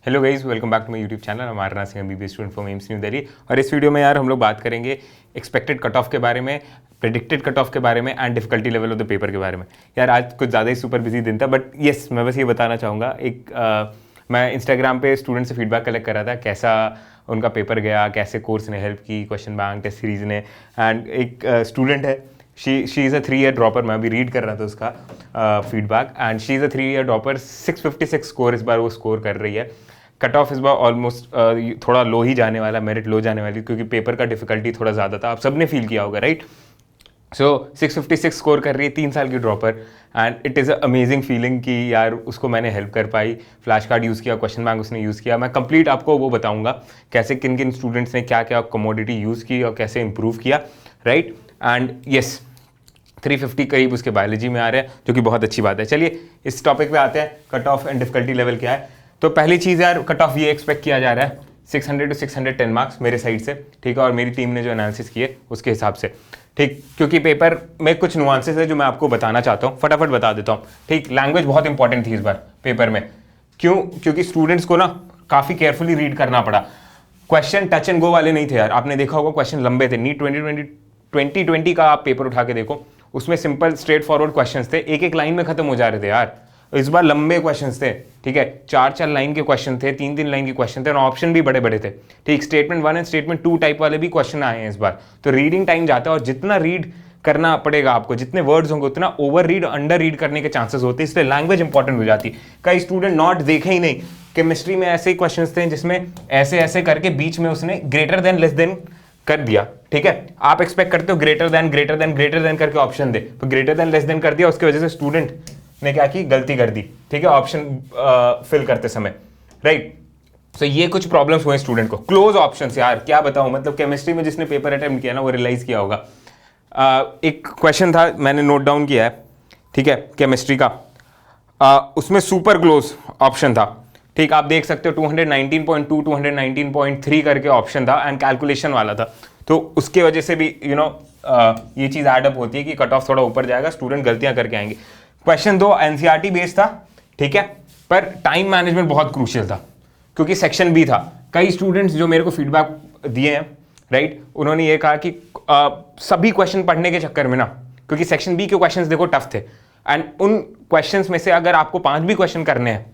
Hello guys, welcome back to my YouTube channel. हमारा नाम है BBA student from AIIMS New Delhi. और इस वीडियो में यार हम लोग बात करेंगे एक्सपेक्टेड कट ऑफ के बारे में, प्रेडिक्टेड कट ऑफ के बारे में and difficulty level of the paper के बारे में। यार आज कुछ ज़्यादा ही सुपर बिजी दिन था, बट येस मैं बस ये बताना चाहूँगा। मैं इंस्टाग्राम पे स्टूडेंट से फीडबैक कलेक्ट कर रहा था, कैसा उनका पेपर गया, कैसे कोर्स ने हेल्प की, क्वेश्चन बैंक, टेस्ट सीरीज ने। एंड एक स्टूडेंट है, she is a 3 year dropper. मैं अभी रीड कर रहा था उसका feedback, and she is a 3 year dropper. 656 score इस बार वो स्कोर कर रही है। कट ऑफ इस बार ऑलमोस्ट थोड़ा लो ही जाने वाला, मेरिट लो जाने वाली, क्योंकि पेपर का डिफिकल्टी थोड़ा ज़्यादा था। आप सब ने फील किया होगा, राइट? सो 656 स्कोर कर रही है, 3 साल की dropper. And it is a amazing feeling कि यार उसको मैंने हेल्प कर पाई। फ्लैश कार्ड यूज़ किया, क्वेश्चन बैंक उसने यूज़ किया। मैं कंप्लीट आपको वो बताऊंगा कैसे किन किन स्टूडेंट्स ने क्या क्या कमोडिटी यूज़ की और कैसे इंप्रूव किया, राइट? एंड येस 350 करीब उसके बायोलॉजी में आ रहे हैं, जो कि बहुत अच्छी बात है। चलिए इस टॉपिक पे आते हैं, cut off and difficulty level क्या है। तो पहली चीज़ यार, कट ऑफ ये एक्सपेक्ट किया जा रहा है 600 to 610 मार्क्स मेरे साइड से, ठीक है? और मेरी टीम ने जो एनालिसिस किए उसके हिसाब से, ठीक? क्योंकि पेपर में कुछ नुआंसेस है जो मैं आपको बताना चाहता हूँ, फटाफट बता देता हूँ, ठीक? लैंग्वेज बहुत इंपॉर्टेंट थी इस बार पेपर में। क्यों? क्योंकि स्टूडेंट्स को ना काफ़ी केयरफुली रीड करना पड़ा। क्वेश्चन टच एंड गो वाले नहीं थे यार, आपने देखा होगा क्वेश्चन लंबे थे। नीट 2020 का आप पेपर उठा के देखो, उसमें सिंपल स्ट्रेट फॉरवर्ड क्वेश्चंस थे, एक एक लाइन में खत्म हो जा रहे थे यार। इस बार लंबे क्वेश्चंस थे, ठीक है? 4 लाइन के क्वेश्चन थे, 3 लाइन के क्वेश्चन थे, और ऑप्शन भी बड़े बड़े थे, ठीक? स्टेटमेंट 1 एंड स्टेटमेंट 2 टाइप वाले भी क्वेश्चन आए हैं इस बार। तो रीडिंग टाइम जाता है, और जितना रीड करना पड़ेगा आपको, जितने वर्ड्स होंगे उतना ओवर रीड, अंडर रीड करने के चांसेस होते हैं, इसलिए लैंग्वेज इंपॉर्टेंट हो जाती है। कई स्टूडेंट नॉट देखे ही नहीं। केमिस्ट्री में ऐसे ही क्वेश्चन थे जिसमें ऐसे ऐसे करके बीच में उसने ग्रेटर देन लेस देन कर दिया, ठीक है? आप एक्सपेक्ट करते हो ग्रेटर देन करके ऑप्शन दे, तो ग्रेटर देन लेस देन कर दिया, उसकी वजह से स्टूडेंट ने क्या की, गलती कर दी, ठीक है? ऑप्शन फिल करते समय, राइट? तो ये कुछ प्रॉब्लम्स हुए स्टूडेंट को। क्लोज ऑप्शंस यार क्या बताऊं, मतलब केमिस्ट्री में जिसने पेपर अटेम्प्ट किया ना वो रियलाइज किया होगा। एक क्वेश्चन था, मैंने नोट डाउन किया है, ठीक है? केमिस्ट्री का उसमें सुपर क्लोज ऑप्शन था, ठीक? आप देख सकते हो 219.2 219.3 करके ऑप्शन था, एंड कैलकुलेशन वाला था। तो उसके वजह से भी ये चीज़ एडअप होती है कि कट ऑफ थोड़ा ऊपर जाएगा, स्टूडेंट गलतियां करके आएंगे। क्वेश्चन 2 एनसीईआरटी बेस्ड था, ठीक है? पर टाइम मैनेजमेंट बहुत क्रूशियल था, क्योंकि सेक्शन बी था। कई स्टूडेंट्स जो मेरे को फीडबैक दिए हैं, राइट, उन्होंने ये कहा कि सभी क्वेश्चन पढ़ने के चक्कर में ना, क्योंकि सेक्शन बी के क्वेश्चंस देखो टफ थे, एंड उन क्वेश्चंस में से अगर आपको 5 भी क्वेश्चन करने हैं,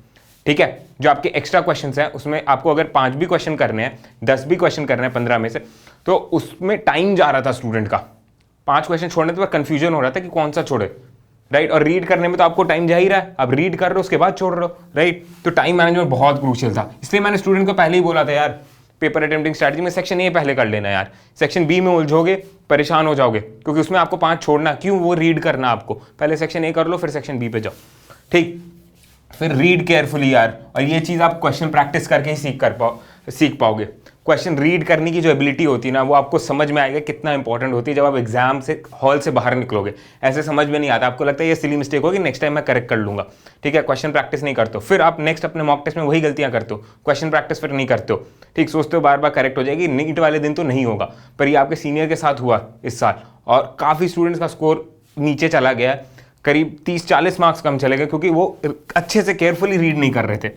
ठीक है, जो आपके एक्स्ट्रा क्वेश्चंस हैं, उसमें आपको अगर 5 भी क्वेश्चन करने हैं, 10 भी क्वेश्चन करने हैं 15 में से, तो उसमें टाइम जा रहा था स्टूडेंट का। 5 क्वेश्चन छोड़ने तो कंफ्यूजन हो रहा था कि कौन सा छोड़े, राइट? और रीड करने में तो आपको टाइम जा ही रहा है, आप रीड कर रहे हो उसके बाद छोड़ रहे हो, राइट? तो टाइम मैनेजमेंट बहुत क्रूशियल था। इसलिए मैंने स्टूडेंट को पहले ही बोला था यार, पेपर अटेम्प्टिंग स्ट्रैटेजी में सेक्शन ए पहले कर लेना यार, सेक्शन बी में उलझोगे, परेशान हो जाओगे, क्योंकि उसमें आपको 5 छोड़ना, क्यों? वो रीड करना आपको, पहले सेक्शन ए कर लो, फिर सेक्शन बी पे जाओ, ठीक? फिर रीड केयरफुली यार, और ये चीज़ आप क्वेश्चन प्रैक्टिस करके ही सीख पाओगे। क्वेश्चन रीड करने की जो एबिलिटी होती है ना, वो आपको समझ में आएगा कितना इंपॉर्टेंट होती है जब आप एग्जाम से हॉल से बाहर निकलोगे। ऐसे समझ में नहीं आता, आपको लगता है ये सिली मिस्टेक होगी, नेक्स्ट टाइम मैं करेक्ट कर लूंगा, ठीक है? क्वेश्चन प्रैक्टिस नहीं करते हो, फिर आप नेक्स्ट अपने मॉक टेस्ट में वही गलतियां करते हो, क्वेश्चन प्रैक्टिस फिर नहीं करते हो, ठीक? सोचते हो बार बार करेक्ट हो जाएगी, नीट वाले दिन तो नहीं होगा, पर ये आपके सीनियर के साथ हुआ इस साल, और काफ़ी स्टूडेंट्स का स्कोर नीचे चला गया, करीब 30-40 मार्क्स कम चले गए, क्योंकि वो अच्छे से केयरफुली रीड नहीं कर रहे थे,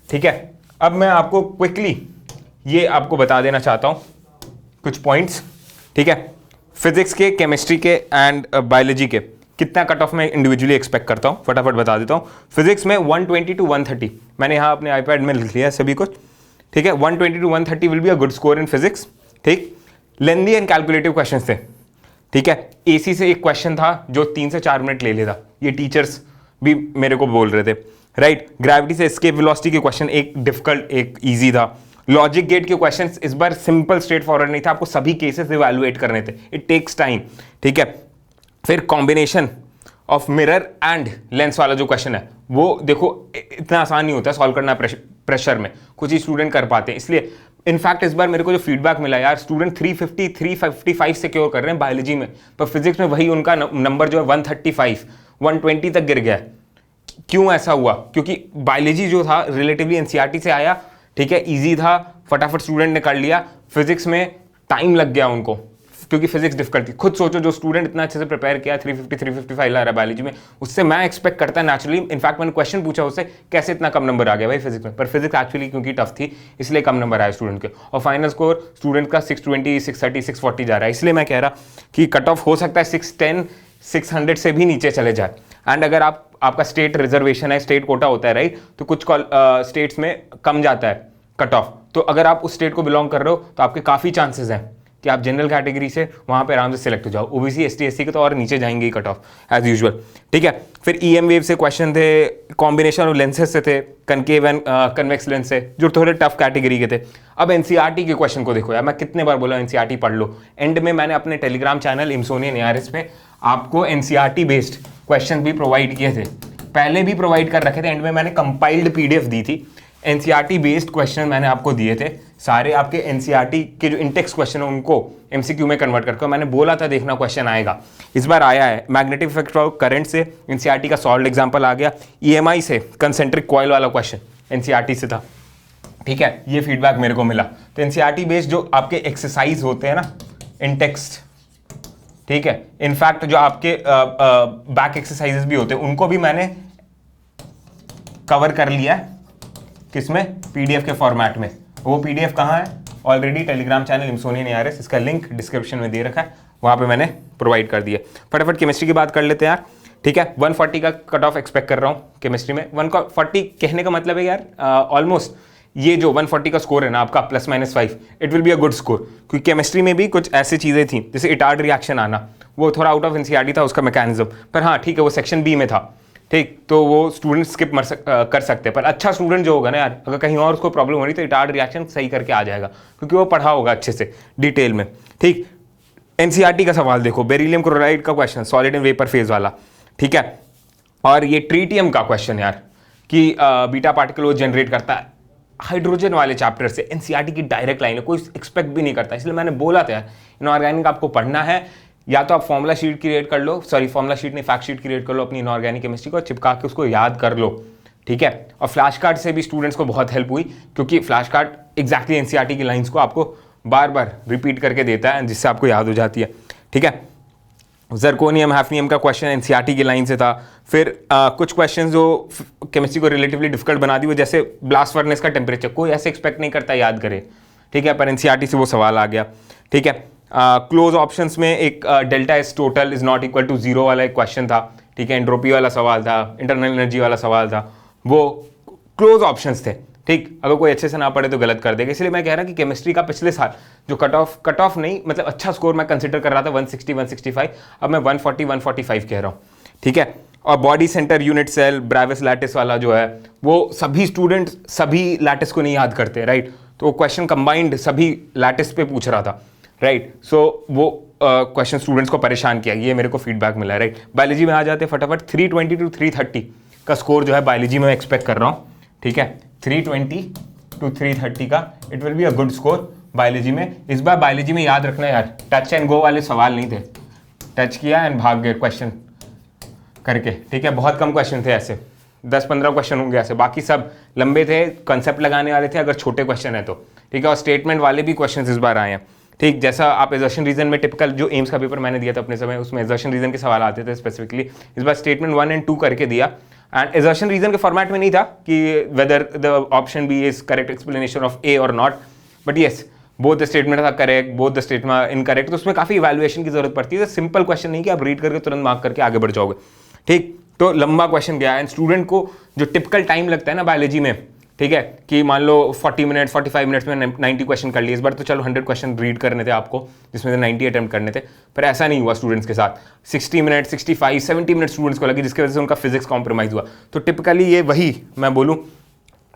ठीक है? अब मैं आपको क्विकली ये आपको बता देना चाहता हूँ कुछ पॉइंट्स, ठीक है? फिजिक्स के, केमिस्ट्री के एंड बायोलॉजी के कितना कट ऑफ मैं इंडिविजुअली एक्सपेक्ट करता हूँ, फटाफट बता देता हूँ। फिजिक्स में 120 to 130, मैंने यहाँ अपने आईपैड में लिख लिया है सभी कुछ, ठीक है? 120 to 130 will be a good score in physics, ठीक? लेंदी एंड कैलकुलेटिव क्वेश्चन थे, ठीक है? एसी से एक क्वेश्चन था जो 3 से 4 मिनट ले लेता, ये टीचर्स भी मेरे को बोल रहे थे, राइट? ग्रेविटी से एस्केप वेलोसिटी के क्वेश्चन, एक डिफिकल्ट एक इजी था। लॉजिक गेट के क्वेश्चंस इस बार सिंपल स्ट्रेट फॉरवर्ड नहीं था, आपको सभी केसेस इवैल्यूएट करने थे, इट टेक्स टाइम, ठीक है? फिर combination of mirror and lens वाला जो क्वेश्चन है, वो देखो इतना आसान नहीं होता सॉल्व करना प्रेशर में, कुछ ही स्टूडेंट कर पाते हैं। इसलिए इनफैक्ट इस बार मेरे को जो फीडबैक मिला यार, स्टूडेंट 350 355 से क्योर कर रहे हैं बायोलॉजी में, पर फिजिक्स में वही उनका नंबर जो है 135 120 तक गिर गया है। क्यों ऐसा हुआ? क्योंकि बायोलॉजी जो था रिलेटिवली एनसीईआरटी से आया, ठीक है, इजी था, फटाफट स्टूडेंट ने कर लिया। फिजिक्स में टाइम लग गया उनको, क्योंकि फिजिक्स डिफिकल्ट थी। खुद सोचो जो स्टूडेंट इतना अच्छे से प्रिपेयर किया 350 355 ला रहा है बायोलॉजी में, उससे मैं एक्सपेक्ट करता है नेचुरली। इनफैक्ट मैंने क्वेश्चन पूछा उससे कैसे इतना कम नंबर आ गया भाई फिजिक्स में, पर फिजिक्स एक्चुअली क्योंकि टफ थी इसलिए कम नंबर आया स्टूडेंट के, और फाइनल स्कोर स्टूडेंट का 620 630 640 जा रहा है। इसलिए मैं कह रहा कि कट ऑफ हो सकता है 610 600 से भी नीचे चले जाए। एंड अगर आपका स्टेट रिजर्वेशन है, स्टेट कोटा होता है राइट, तो कुछ स्टेट्स में कम जाता है कट ऑफ, तो अगर आप उस स्टेट को बिलोंग कर रहे हो तो आपके काफ़ी चांसेस हैं कि आप जनरल कैटेगरी से वहाँ पे आराम से सिलेक्ट हो जाओ। ओबीसी एसटी एससी के तो और नीचे जाएंगे कट ऑफ एज यूजुअल, ठीक है। फिर ईएम वेव से क्वेश्चन थे, कॉम्बिनेशन ऑफ लेंसेज से थे, कनकेव एंड कन्वेक्स लेंस से, जो थोड़े टफ कैटेगरी के थे। अब एनसीईआरटी के क्वेश्चन को देखो यार, मैं कितने बार बोला एनसीईआरटी पढ़ लो। एंड में मैंने अपने टेलीग्राम चैनल इमसोनियन एआरएस पे आपको एनसीईआरटी बेस्ड क्वेश्चन भी प्रोवाइड किए थे, पहले भी प्रोवाइड कर रखे थे। एंड में मैंने कंपाइल्ड पीडीएफ दी थी, एनसीईआरटी बेस्ड क्वेश्चन मैंने आपको दिए थे सारे। आपके एनसीईआरटी के जो इंटेक्स क्वेश्चन है उनको एमसीक्यू में कन्वर्ट करके, मैंने बोला था देखना क्वेश्चन आएगा, इस बार आया है। मैग्नेटिक इफेक्ट ऑफ करंट से एनसीईआरटी का सॉल्व एग्जांपल आ गया। ईएमआई से कंसेंट्रिक कॉइल वाला क्वेश्चन एनसीईआरटी से था, ठीक है। ये फीडबैक मेरे को मिला। तो एनसीईआरटी बेस्ड जो आपके एक्सरसाइज होते हैं ना इन टेक्स्ट, ठीक है, इनफैक्ट जो आपके बैक एक्सरसाइजेस भी होते हैं उनको भी मैंने कवर कर लिया है। किसमें? पीडीएफ के फॉर्मेट में। वो पीडीएफ कहाँ है? ऑलरेडी टेलीग्राम चैनल इमसोनियन एआरएस, इसका लिंक डिस्क्रिप्शन में दे रखा है, वहाँ पे मैंने प्रोवाइड कर दिया। फटाफट केमिस्ट्री की बात कर लेते हैं यार, ठीक है। 140 का कट ऑफ एक्सपेक्ट कर रहा हूँ केमिस्ट्री में। 140 कहने का मतलब है यार ऑलमोस्ट ये जो 140 का स्कोर है ना आपका +-5, it will be a good score, क्योंकि केमिस्ट्री में भी कुछ ऐसी चीज़ें थी जैसे इटार्ड रिएक्शन आना, वो थोड़ा आउट ऑफ एनसीईआरटी था उसका मैकेनिज्म, पर हाँ ठीक है वो सेक्शन बी में था, ठीक, तो वो स्टूडेंट स्किप कर सकते हैं। पर अच्छा स्टूडेंट जो होगा ना यार, अगर कहीं और उसको प्रॉब्लम हो रही तो इटार्ड रिएक्शन सही करके आ जाएगा, क्योंकि वो पढ़ा होगा अच्छे से डिटेल में, ठीक। एनसीईआरटी का सवाल देखो, बेरिलियम क्लोराइड का question, solid and vapour phase वाला, ठीक है। और ये ट्रीटियम का क्वेश्चन यार कि बीटा पार्टिकल वो जनरेट करता है हाइड्रोजन वाले चैप्टर से, एनसीईआरटी की डायरेक्ट लाइन है, कोई एक्सपेक्ट भी नहीं करता। इसलिए मैंने बोला था यार इनऑर्गेनिक आपको पढ़ना है, या तो आप फॉर्मूला शीट क्रिएट कर लो, सॉरी फॉर्मूला शीट नहीं फैक्ट शीट क्रिएट कर लो अपनी इनऑर्गेनिक केमिस्ट्री को, चिपका के उसको याद कर लो, ठीक है। और फ्लैश कार्ड से भी स्टूडेंट्स को बहुत हेल्प हुई, क्योंकि फ्लैश कार्ड एग्जैक्टली एनसीईआरटी की लाइंस को आपको बार बार रिपीट करके देता है, जिससे आपको याद हो जाती है, ठीक है। जर्कोनियम हैफनियम का क्वेश्चन एनसीईआरटी की लाइन से था। फिर कुछ क्वेश्चन जो केमिस्ट्री को रिलेटिवली डिफिकल्ट बना दी, वो जैसे ब्लास्ट फर्नेस का टेम्परेचर कोई ऐसे एक्सपेक्ट नहीं करता याद करे, ठीक है, पर एनसीईआरटी से वो सवाल आ गया, ठीक है। क्लोज ऑप्शंस में एक delta S total is not equal to 0 वाला एक क्वेश्चन था, ठीक है। एंट्रोपी वाला सवाल था, इंटरनल एनर्जी वाला सवाल था, वो क्लोज ऑप्शंस थे, ठीक। अगर कोई अच्छे से ना पढ़े तो गलत कर देगा। इसलिए मैं कह रहा कि केमिस्ट्री का पिछले साल जो कट ऑफ नहीं मतलब अच्छा स्कोर मैं कंसिडर कर रहा था 160 165, अब मैं 140 145 कह रहा हूँ, ठीक है। और body centre unit cell Bravais lattice वाला जो है, वो सभी स्टूडेंट सभी लैटिस को नहीं याद करते, राइट। तो क्वेश्चन कंबाइंड सभी लैटिस पे पूछ रहा था, राइट। सो वो क्वेश्चन स्टूडेंट्स को परेशान किया, ये मेरे को फीडबैक मिला है, राइट। बायोलॉजी में आ जाते फटाफट, 320 to 330 का स्कोर जो है बायोलॉजी में एक्सपेक्ट कर रहा हूँ, ठीक है। 320 to 330 का it will be a good score biology में। इस बार बायोलॉजी में याद रखना यार, टच एंड गो वाले सवाल नहीं थे, टच किया एंड भाग गए क्वेश्चन करके, ठीक है। बहुत कम क्वेश्चन थे ऐसे, 10-15 क्वेश्चन होंगे ऐसे, बाकी सब लंबे थे, कंसेप्ट लगाने वाले थे अगर छोटे क्वेश्चन है तो, ठीक है। और स्टेटमेंट वाले भी क्वेश्चन इस बार आए हैं, ठीक। जैसा आप एजर्शन रीजन में टिपिकल जो एम्स का पेपर मैंने दिया था अपने समय, उसमें एजर्शन रीजन के सवाल आते थे स्पेसिफिकली, इस बार स्टेटमेंट 1 and 2 करके दिया। एंड एजर्शन रीजन के फॉर्मेट में नहीं था कि whether the option B is correct explanation of A और not, but yes both the statement था correct, both the statement incorrect, तो उसमें काफी इवैल्यूएशन की जरूरत पड़ती है। सिंपल क्वेश्चन नहीं कि आप रीड करके तुरंत मार्क करके आगे बढ़ जाओगे, ठीक। तो लंबा क्वेश्चन गया एंड स्टूडेंट को जो टिपिकल टाइम लगता है ना बायोलॉजी में, ठीक है, कि मान लो 40 मिनट 45 मिनट्स में 90 क्वेश्चन कर लिए। इस बार तो चलो 100 क्वेश्चन रीड करने थे आपको, जिसमें से 90 अटेम्प्ट करने थे, पर ऐसा नहीं हुआ स्टूडेंट्स के साथ। 60 मिनट 65 70 मिनट स्टूडेंट्स को लगी, जिसकी वजह से उनका फिजिक्स कॉम्प्रोमाइज हुआ। तो टिपिकली ये वही मैं बोलूँ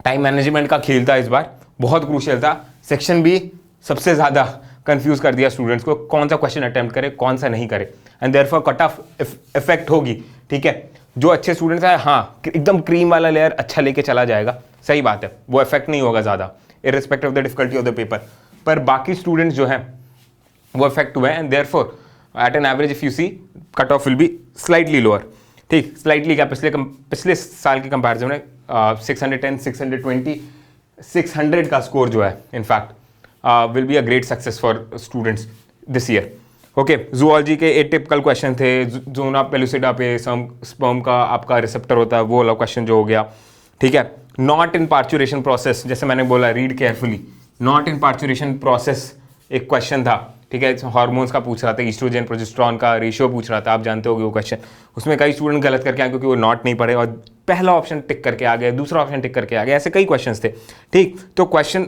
टाइम मैनेजमेंट का खेल था, इस बार बहुत क्रूशियल था। सेक्शन बी सबसे ज़्यादा कंफ्यूज कर दिया स्टूडेंट्स को, कौन सा क्वेश्चन अटेम्प्ट करे कौन सा नहीं करे, and therefore cut off effect होगी, ठीक है। जो अच्छे स्टूडेंट्स हैं हाँ एकदम क्रीम वाला लेयर अच्छा लेके चला जाएगा, सही बात है, वो इफेक्ट नहीं होगा ज़्यादा irrespective of the difficulty of the paper, पर बाकी स्टूडेंट्स जो हैं वो इफेक्ट हुए and therefore at an average if you see cut off will be slightly lower, ठीक। स्लाइटली क्या, पिछले साल के कंपैरिजन में 610 620 600 का स्कोर जो है in fact will be a great success for students this year, okay, zoology के 8 टिपिकल क्वेश्चन थे। जोना पेलुसिडा पे स्पर्म का आपका रिसेप्टर होता है, वो वाला क्वेश्चन जो हो गया, ठीक है। नॉट इन पार्चुरेशन प्रोसेस, जैसे मैंने बोला, read carefully, not in parturition process एक क्वेश्चन था, ठीक है। हार्मोन्स का पूछ रहा था, ईस्ट्रोजन प्रोजेस्टेरॉन का रेशियो पूछ रहा था, आप जानते होगे वो क्वेश्चन। उसमें कई स्टूडेंट गलत करके आए क्योंकि वो नॉट नहीं पढ़े और पहला ऑप्शन टिक करके आ गया, दूसरा ऑप्शन टिक करके आ गया, ऐसे कई क्वेश्चन थे, ठीक। तो क्वेश्चन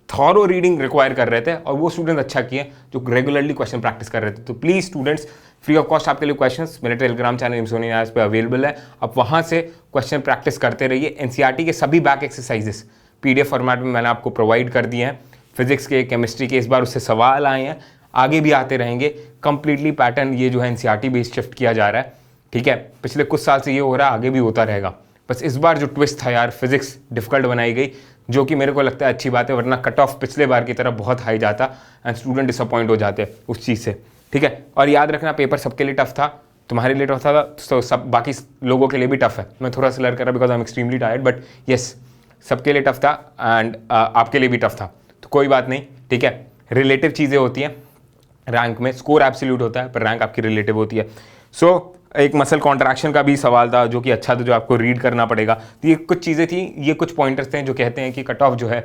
थॉरो रीडिंग रिक्वायर कर रहे थे और वो स्टूडेंट्स अच्छा किए जो रेगुलरली क्वेश्चन प्रैक्टिस कर रहे थे। तो please students, free of cost आपके लिए क्वेश्चंस मेरे टेलीग्राम चैनल इम्सोनी आयर्स पे अवेलेबल है, आप वहाँ से क्वेश्चन प्रैक्टिस करते रहिए। एनसीईआरटी के सभी बैक एक्सरसाइजेस पीडीएफ फॉर्मेट में मैंने आपको प्रोवाइड कर दिए हैं। फिजिक्स के, केमिस्ट्री के इस बार उससे सवाल आए हैं, आगे भी आते रहेंगे। कंप्लीटली पैटर्न ये जो है एनसीईआरटी बेस्ड शिफ्ट किया जा रहा है, ठीक है। पिछले कुछ साल से ये हो रहा है, आगे भी होता रहेगा। बस इस बार जो ट्विस्ट था यार, फिजिक्स डिफिकल्ट बनाई गई, जो कि मेरे को लगता है अच्छी बात है, वरना कट ऑफ पिछले बार की तरह बहुत हाई जाता एंड स्टूडेंट डिसअपॉइंट हो जाते हैं उस चीज़ से, ठीक है। और याद रखना, पेपर सबके लिए टफ था, तुम्हारे लिए टफ था तो सब बाकी लोगों के लिए भी टफ है। मैं थोड़ा सा लर कर रहा because I am extremely tired, but yes, सबके लिए टफ था एंड आपके लिए भी टफ था, तो कोई बात नहीं, ठीक है। रिलेटिव चीज़ें होती हैं रैंक में, स्कोर एब्सोल्यूट होता है पर रैंक आपकी रिलेटिव होती है। सो एक मसल कॉन्ट्रैक्शन का भी सवाल था जो कि अच्छा था, जो आपको रीड करना पड़ेगा। तो ये कुछ चीज़ें थी, ये कुछ पॉइंटर्स थे जो कहते हैं कि कट ऑफ जो है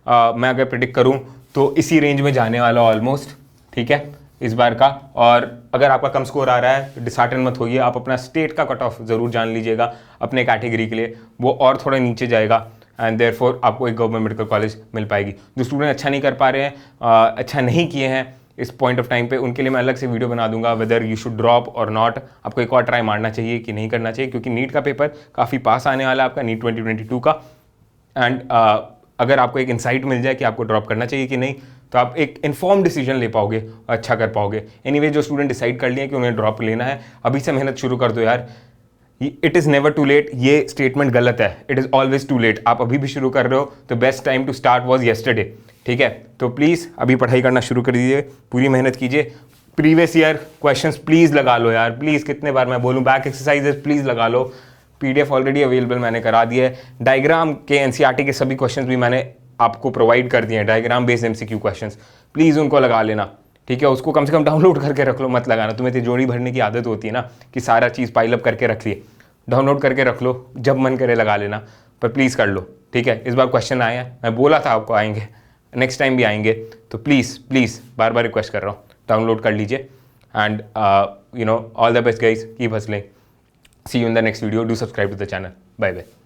मैं अगर प्रिडिक्ट करूं तो इसी रेंज में जाने वाला ऑलमोस्ट, ठीक है, इस बार का। और अगर आपका कम स्कोर आ रहा है डिसहार्टन मत होइए, आप अपना स्टेट का कट ऑफ ज़रूर जान लीजिएगा अपने कैटेगरी के लिए, वो और थोड़ा नीचे जाएगा एंड देयरफॉर आपको एक गवर्नमेंट मेडिकल कॉलेज मिल पाएगी। जो स्टूडेंट अच्छा नहीं कर पा रहे हैं, अच्छा नहीं किए हैं इस पॉइंट ऑफ टाइम पे, उनके लिए मैं अलग से वीडियो बना दूंगा, वेदर यू शुड ड्रॉप और नॉट, आपको एक और ट्राई मारना चाहिए कि नहीं करना चाहिए, क्योंकि नीट का पेपर काफ़ी पास आने वाला है आपका, नीट 2022 का। एंड अगर आपको एक इंसाइट मिल जाए कि आपको ड्रॉप करना चाहिए कि नहीं, तो आप एक इन्फॉर्म डिसीजन ले पाओगे और अच्छा कर पाओगे। एनीवे, जो स्टूडेंट डिसाइड कर लिए कि उन्हें ड्रॉप लेना है, अभी से मेहनत शुरू कर दो यार। It is never too late, ये स्टेटमेंट गलत है, it is always too late. आप अभी भी शुरू कर रहे हो तो best time to start was yesterday, ठीक है। तो प्लीज़ अभी पढ़ाई करना शुरू कर दीजिए, पूरी मेहनत कीजिए। प्रीवियस ईयर क्वेश्चंस प्लीज़ लगा लो यार, प्लीज़, कितने बार मैं बोलूँ, बैक एक्सरसाइजेस प्लीज़ लगा लो। पीडीएफ ऑलरेडी अवेलेबल मैंने करा दिया है। डायग्राम के एनसीईआरटी के सभी क्वेश्चंस भी मैंने आपको प्रोवाइड कर दिए हैं, diagram based MCQ questions, please उनको लगा लेना, ठीक है। उसको कम से कम डाउनलोड करके रख लो, मत लगाना। तुम्हें तिजोरी भरने की आदत होती है ना कि सारा चीज़ पाइलअप करके रख लिए, डाउनलोड करके रख लो, जब मन करे लगा लेना, पर प्लीज़ कर लो, ठीक है। इस बार क्वेश्चन आए हैं, मैं बोला था आपको आएंगे, नेक्स्ट टाइम भी आएंगे, तो प्लीज़ प्लीज़ बार बार रिक्वेस्ट कर रहा हूँ, डाउनलोड कर लीजिए। And all the best guys, keep hustling, see you in the next video, do subscribe to the channel, bye bye.